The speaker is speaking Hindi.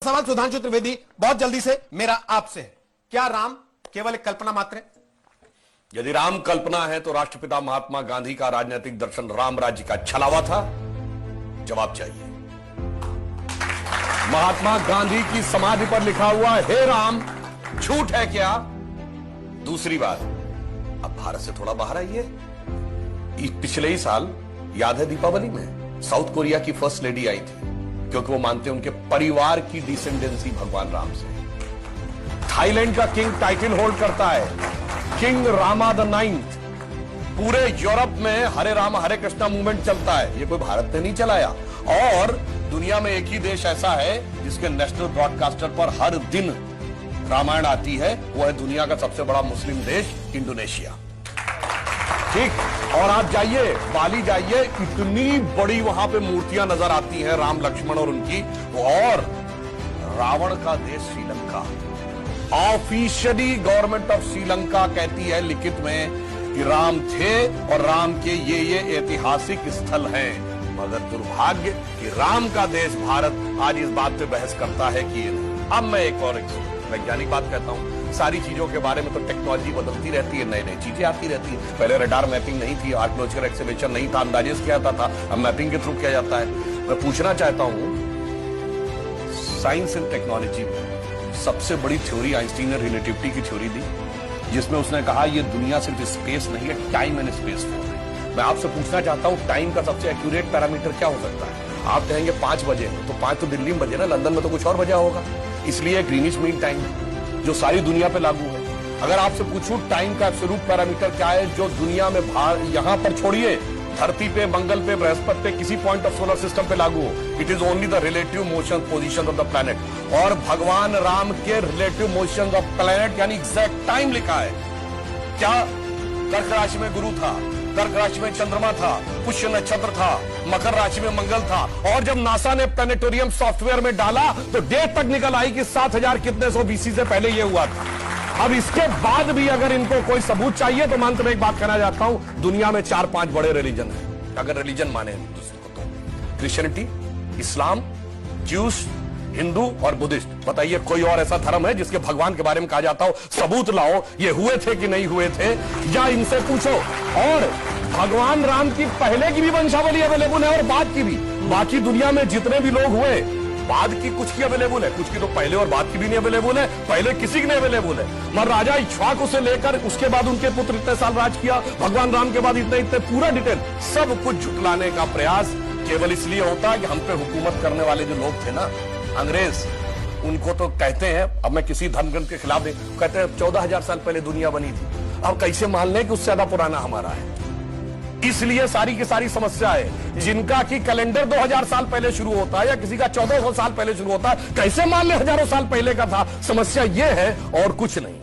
सवाल सुधांशु त्रिवेदी, बहुत जल्दी से मेरा आपसे है, क्या राम केवल एक कल्पना मात्र है? यदि राम कल्पना है तो राष्ट्रपिता महात्मा गांधी का राजनीतिक दर्शन राम राज्य का छलावा था? जवाब चाहिए। महात्मा गांधी की समाधि पर लिखा हुआ हे राम झूठ है क्या? दूसरी बात, अब भारत से थोड़ा बाहर आइए। पिछले ही साल याद है दीपावली में साउथ कोरिया की फर्स्ट लेडी आई थी, क्योंकि वो मानते हैं उनके परिवार की डिसेंडेंसी भगवान राम से। थाईलैंड का किंग टाइटल होल्ड करता है, किंग रामा द 9th। पूरे यूरोप में हरे राम हरे कृष्णा मूवमेंट चलता है, ये कोई भारत ने नहीं चलाया। और दुनिया में एक ही देश ऐसा है जिसके नेशनल ब्रॉडकास्टर पर हर दिन रामायण आती है, वो है दुनिया का सबसे बड़ा मुस्लिम देश इंडोनेशिया। ठीक, और आप जाइए बाली जाइए, इतनी बड़ी वहां पे मूर्तियां नजर आती हैं राम लक्ष्मण और उनकी। और रावण का देश Sri Lanka, officially government of Sri Lanka कहती है लिखित में कि राम थे और राम के ये ऐतिहासिक स्थल हैं। मगर दुर्भाग्य कि राम का देश भारत आज इस बात पे बहस करता है कि ये नहीं। अब मैं एक और वैज्ञानिक बात कहता हूं, सारी चीजों के बारे में तो टेक्नोलॉजी बदलती रहती है, नई नई चीजें आती रहती है। पहले रडार मैपिंग नहीं थी, आर्कियोलॉजिकल एक्सकवेशन नहीं था, अंदाजे किया जाता था, अब मैपिंग के थ्रू किया जाता है। मैं पूछना चाहता हूं, साइंस एंड टेक्नोलॉजी में सबसे बड़ी थ्योरी आइंस्टीन ने रिलेटिविटी की थ्योरी दी, जिसमें उसने कहा ये दुनिया सिर्फ स्पेस नहीं है, टाइम एंड स्पेस है। मैं आपसे पूछना चाहता हूं, टाइम का सबसे एक्यूरेट पैरामीटर क्या हो सकता है? आप कहेंगे 5 बजे, तो 5 तो दिल्ली में बजे ना, लंदन में तो कुछ और बजा होगा। इसलिए ग्रीनिच मीन टाइम जो सारी दुनिया पे लागू है। अगर आपसे पूछूं टाइम का एब्सोल्यूट पैरामीटर क्या है जो दुनिया में यहां पर छोड़िए, धरती पे, मंगल पे, बृहस्पति पे, किसी पॉइंट ऑफ सोलर सिस्टम पे लागू हो, it is only the relative motion position of the planet. और भगवान राम के रिलेटिव मोशन ऑफ प्लैनेट यानी एग्जैक्ट टाइम लिखा है। क्या कर्क राशि में गुरु था, कर्क राशि में चंद्रमा था, पुष्य नक्षत्र था, मकर राशि में मंगल था। और जब नासा ने प्लैनेटोरियम सॉफ्टवेयर में डाला तो डेट तक निकल आई कि 7000 कितने सौ बीसी से पहले ये हुआ था। अब इसके बाद भी अगर इनको कोई सबूत चाहिए तो मैं अंत में एक बात कहना चाहता हूं, दुनिया में 4-5 बड़े रिलीजन हैं, अगर रिलीजन माने दूसरे को तो क्रिश्चियनिटी, इस्लाम, ज्यूस, हिंदू और बुद्धिस्ट। बताइए कोई और ऐसा धर्म है जिसके भगवान के बारे में कहा जाता हो सबूत लाओ ये हुए थे कि नहीं हुए थे, या इनसे पूछो। और भगवान राम की पहले की भी वंशावली अवेलेबल है और बाद की भी। बाकी दुनिया में जितने भी लोग हुए, बाद की कुछ की अवेलेबल है, कुछ की तो पहले और बाद की भी नहीं अवेलेबल है, पहले किसी की नहीं अवेलेबल है। मगर राजा इक्ष्वाकु से लेकर उसके बाद उनके पुत्र इतने साल राज किया, भगवान राम के बाद इतने पूरा डिटेल सब कुछ झुटलाने का प्रयास केवल इसलिए होता है कि हम पे हुकूमत करने वाले जो लोग थे ना, अंग्रेज, उनको तो कहते हैं, अब मैं किसी धर्म ग्रंथ के खिलाफ नहीं, कहते हैं 14,000 साल पहले दुनिया बनी थी। अब कैसे मान लें कि उससे ज्यादा पुराना हमारा है? इसलिए सारी की सारी समस्या है। जिनका कि कैलेंडर 2000 साल पहले शुरू होता है या किसी का 1400 साल पहले शुरू होता है, कैसे मान ले हजारों साल पहले का था? समस्या यह है और कुछ नहीं।